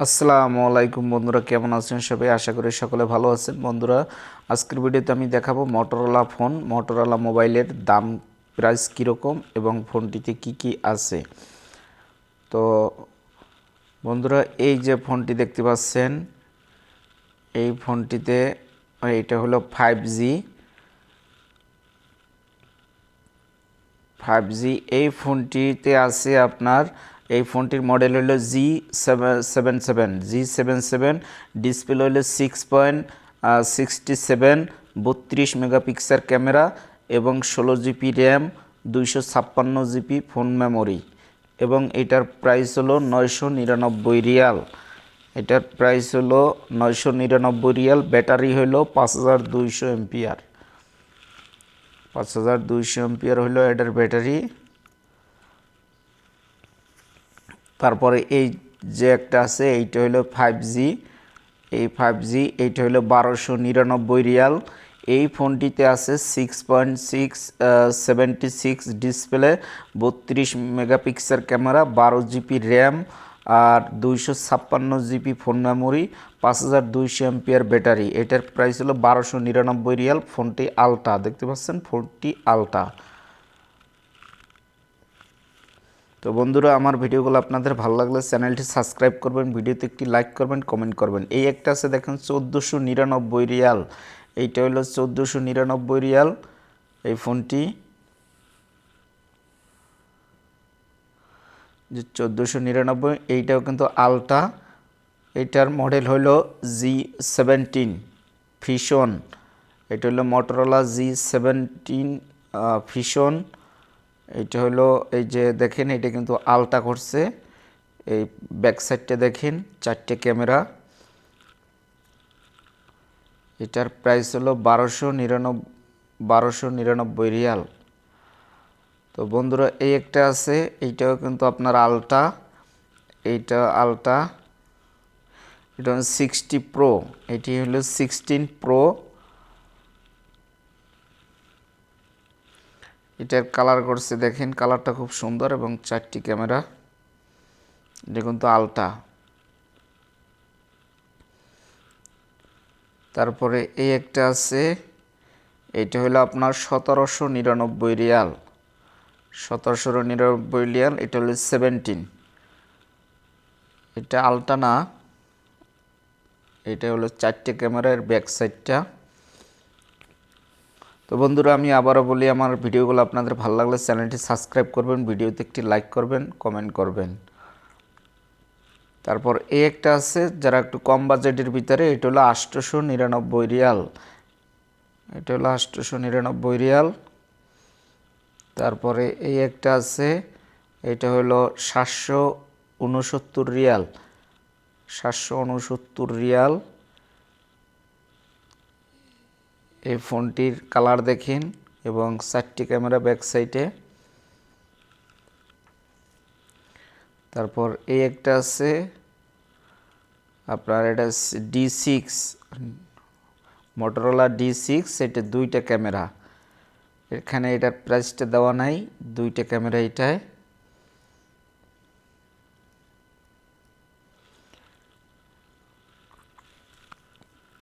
আসসালামু আলাইকুম বন্ধুরা, কেমন আছেন সবাই? আশা করি সকলে ভালো আছেন। বন্ধুরা, আজকের ভিডিওতে আমি দেখাবো মোটরোলা মোবাইলের দাম, প্রাইস কীরকম এবং ফোনটিতে কি কি আছে। তো বন্ধুরা, এই যে ফোনটি দেখতে পাচ্ছেন, এই ফোনটিতে এটা হলো 5G। এই ফোনটিতে আছে আপনার, এই ফোনটির মডেল হলো G77 ডিসপ্লে হলো 6.67, 32 মেগাপিক্সেল ক্যামেরা এবং 16 GB RAM, 256 GB phone memory এবং এটার প্রাইস হলো 999 রিয়াল। এটার প্রাইস হলো 999 রিয়াল। ব্যাটারি হলো 5200 এমপিআর। 5200 এমপিআর হলো এটার ব্যাটারি। তারপরে এই যে একটা আছে, এইটা হলো 5G। এই 5G এইটা হলো 1299 রিয়াল। এই ফোনটিতে আছে 6.76 display, 32 megapixel camera, 12 GB RAM আর 256 GB phone memory, 5200 MPR battery. এটার প্রাইস হলো 1299 রিয়াল। ফোনটি আলট্রা, দেখতে পাচ্ছেন ফোনটি আলট্রা। তো বন্ধুরা, আমার ভিডিওগুলো আপনাদের ভালো লাগলে চ্যানেলটি সাবস্ক্রাইব করবেন, ভিডিওতে একটি লাইক করবেন, কমেন্ট করবেন। এই একটা আছে দেখেন 1499 রিয়াল। এইটা হলো 1499 রিয়াল এই ফোনটি, যে 1499। এইটাও কিন্তু আলট্রা। এইটার মডেল হলো G17 ফিশন। এটা হলো মোটরোলা G17 ফিশন। এটা হলো, এই যে দেখেন, এটা কিন্তু আলট্রা করছে। এই ব্যাক সাইডটা দেখেন, 4টে ক্যামেরা। এটার প্রাইস হলো 1299 রিয়াল। তো বন্ধুরা, এই একটা আছে, এইটাও কিন্তু আপনার আলট্রা। এইটা আলট্রা, এটা হলো 60 প্রো। এটি হলো 16 প্রো। এটার কালার করছে দেখেন, কালারটা খুব সুন্দর এবং 4টি ক্যামেরা। এটা কিন্তু আলট্রা। তারপরে এই একটা আছে, এটা হলো আপনার 1799 রিয়াল। 1799 রিয়াল। এটা হলো 17। এটা আলট্রা না, এটা হলো 4টে ক্যামেরার ব্যাক সাইডটা। তো বন্ধুরা, আমি আবারও বলি, আমার ভিডিওগুলো আপনাদের ভালো লাগলে চ্যানেলটি সাবস্ক্রাইব করবেন, ভিডিওতে একটি লাইক করবেন, কমেন্ট করবেন। তারপর এই একটা আছে, যারা একটু কম বাজেটের ভিতরে, এটা হলো 899 রিয়াল। এটা হলো 899 রিয়াল। তারপরে এই একটা আছে, এটা হলো 769 রিয়াল। 769 রিয়াল। এই ফোনটির কালার দেখেন এবং 4টি ক্যামেরা ব্যাক সাইডে। তারপর এই একটা আছে আপনার, এটা D6, মোটরোলা D6। এটা 2টা ক্যামেরা। এখানে এটার প্রাইসটা দেওয়া নাই, 2টা ক্যামেরা এটায়।